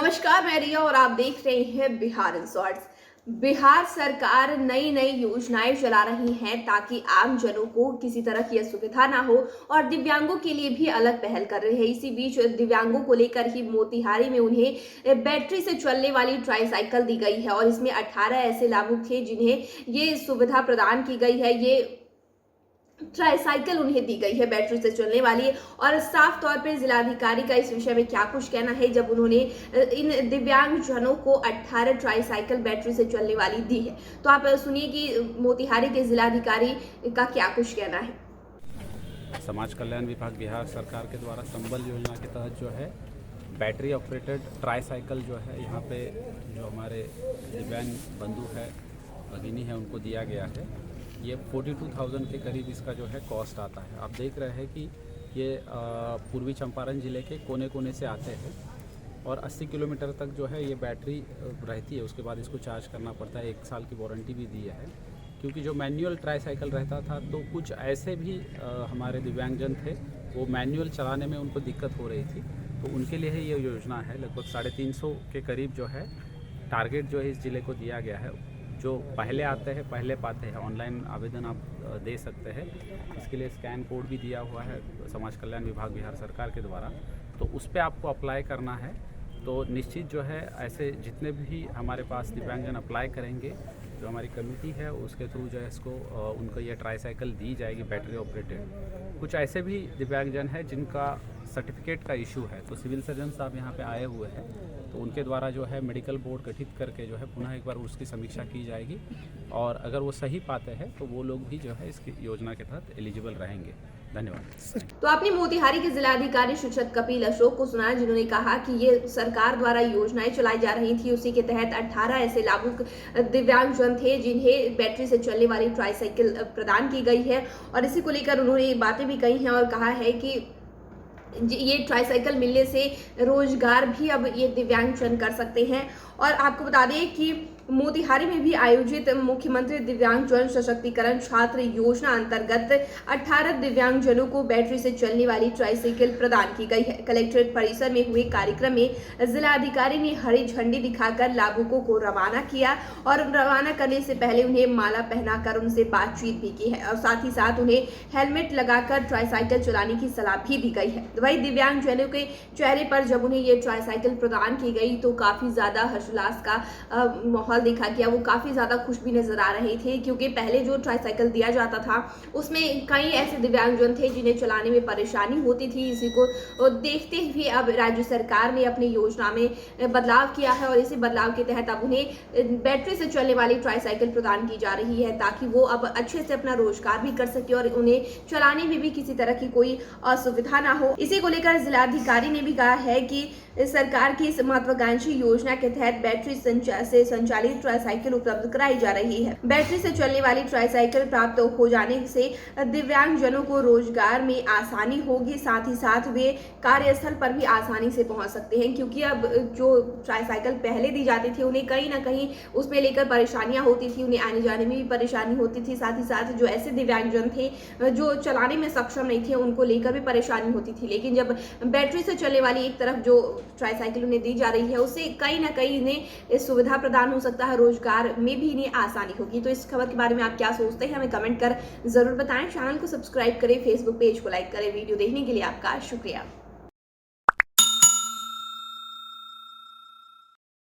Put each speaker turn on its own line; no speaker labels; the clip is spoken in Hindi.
नमस्कार, मैं रिया और आप देख रहे हैं बिहार इन शॉर्ट्स। बिहार सरकार नई नई योजनाएं चला रही हैं ताकि आम जनों को किसी तरह की असुविधा ना हो और दिव्यांगों के लिए भी अलग पहल कर रहे हैं। इसी बीच दिव्यांगों को लेकर ही मोतिहारी में उन्हें बैटरी से चलने वाली ट्राईसाइकिल दी गई है और इसमें 18 ऐसे लाभुक थे जिन्हें ये सुविधा प्रदान की गई है। ये ट्राईसाइकिल उन्हें दी गई है बैटरी से चलने वाली। और साफ तौर पर जिलाधिकारी का इस विषय में क्या कुछ कहना है जब उन्होंने इन दिव्यांग जनों को 18 ट्राईसाइकिल बैटरी से चलने वाली दी है, तो आप सुनिए कि मोतिहारी के जिलाधिकारी का क्या कुछ कहना है।
समाज कल्याण विभाग बिहार सरकार के द्वारा संबल योजना के तहत जो है बैटरी ऑपरेटेड ट्राईसाइकिल जो है यहाँ पे जो हमारे दिव्यांग बंधु है, भगिनी है, उनको दिया गया है। ये 42,000 के करीब इसका जो है कॉस्ट आता है। आप देख रहे हैं कि ये पूर्वी चंपारण ज़िले के कोने कोने से आते हैं और 80 किलोमीटर तक जो है ये बैटरी रहती है। उसके बाद इसको चार्ज करना पड़ता है। 1 साल की वारंटी भी दी है। क्योंकि जो मैनुअल ट्राईसाइकिल रहता था तो कुछ ऐसे भी हमारे दिव्यांगजन थे, वो मैनुअल चलाने में उनको दिक्कत हो रही थी, तो उनके लिए ही ये योजना है। लगभग 350 के करीब जो है टारगेट जो है इस ज़िले को दिया गया है। जो पहले आते हैं पहले पाते हैं, ऑनलाइन आवेदन आप दे सकते हैं। इसके लिए स्कैन कोड भी दिया हुआ है समाज कल्याण विभाग बिहार सरकार के द्वारा, तो उस पर आपको अप्लाई करना है। तो निश्चित जो है ऐसे जितने भी हमारे पास दिव्यांगजन अप्लाई करेंगे, जो हमारी कमेटी है उसके थ्रू जो है इसको उनको ये ट्राईसाइकिल दी जाएगी बैटरी ऑपरेटेड। कुछ ऐसे भी दिव्यांगजन हैं जिनका सर्टिफिकेट का इशू है, तो सिविल सर्जन साहब यहाँ पे आए हुए हैं, तो उनके द्वारा जो है मेडिकल बोर्ड गठित करके जो है पुनः एक बार उसकी समीक्षा की जाएगी और अगर वो सही पाते हैं तो वो लोग भी जो है इसकी योजना के तहत एलिजिबल रहेंगे। धन्यवाद।
तो आपने मोतिहारी के जिलाधिकारी शिक्षक कपिल अशोक को सुना, जिन्होंने कहा कि ये सरकार द्वारा योजनाएं चलाई जा रही थी, उसी के तहत 18 ऐसे लाभुक दिव्यांगजन थे जिन्हें बैटरी से चलने वाली ट्राईसाइकिल प्रदान की गई है। और इसी को लेकर उन्होंने बातें भी कही हैं और कहा है कि ये ट्राईसाइकिल मिलने से रोजगार भी अब ये दिव्यांगजन कर सकते हैं। और आपको बता दें कि मोतिहारी में भी आयोजित मुख्यमंत्री दिव्यांगजन सशक्तिकरण छात्र योजना अंतर्गत 18 दिव्यांगजनों को बैटरी से चलने वाली ट्राईसाइकिल प्रदान की गई है। कलेक्ट्रेट परिसर में हुए कार्यक्रम में जिलाधिकारी ने हरी झंडी दिखाकर लाभुकों को रवाना किया और रवाना करने से पहले उन्हें माला पहनाकर उनसे बातचीत भी की है और साथ ही साथ उन्हें हेलमेट लगाकर ट्राईसाइकिल चलाने की सलाह भी दी गई है। वहीं दिव्यांगजनों के चेहरे पर जब उन्हें ये ट्राईसाइकिल प्रदान की गई तो काफी ज्यादा हर्षोल्लास का माहौल देखा गया। वो काफी ज्यादा खुश भी नजर आ रहे थे, क्योंकि पहले जो ट्राईसाइकिल दिया जाता था उसमें कई ऐसे दिव्यांगजन थे जिन्हें चलाने में परेशानी होती थी। इसी को देखते हुए अब राज्य सरकार ने अपनी योजना में बदलाव किया है और इसी बदलाव के तहत अब उन्हें बैटरी से चलने वाली ट्राईसाइकिल प्रदान की जा रही है ताकि वो अब अच्छे से अपना रोजगार भी कर सके और उन्हें चलाने में भी किसी तरह की कोई असुविधा ना हो। इसी को लेकर जिलाधिकारी ने भी कहा है कि सरकार की इस महत्वाकांक्षी योजना के तहत बैटरी से संचालित ट्राईसाइकिल उपलब्ध कराई जा रही है। बैटरी से चलने वाली ट्राईसाइकिल प्राप्त हो जाने से दिव्यांगजनों को रोजगार में आसानी होगी, साथ ही साथ वे कार्यस्थल पर भी आसानी से पहुंच सकते हैं। क्योंकि अब जो ट्राईसाइकिल पहले दी जाती थी उन्हें कहीं ना कहीं उसमें लेकर परेशानियां होती थी, उन्हें आने जाने में भी परेशानी होती थी। साथ ही साथ जो ऐसे दिव्यांगजन थे जो चलाने में सक्षम नहीं थे उनको लेकर भी परेशानी होती थी। लेकिन जब बैटरी से चलने वाली एक तरफ जो ट्राईसाइकिल उन्हें दी जा रही है उससे कहीं ना कहीं इन्हें सुविधा प्रदान हो सकता है, रोजगार में भी इन्हें आसानी होगी। तो इस खबर के बारे में आप क्या सोचते हैं हमें कमेंट कर जरूर बताएं। चैनल को सब्सक्राइब करें, फेसबुक पेज को लाइक करें। वीडियो देखने के लिए आपका शुक्रिया।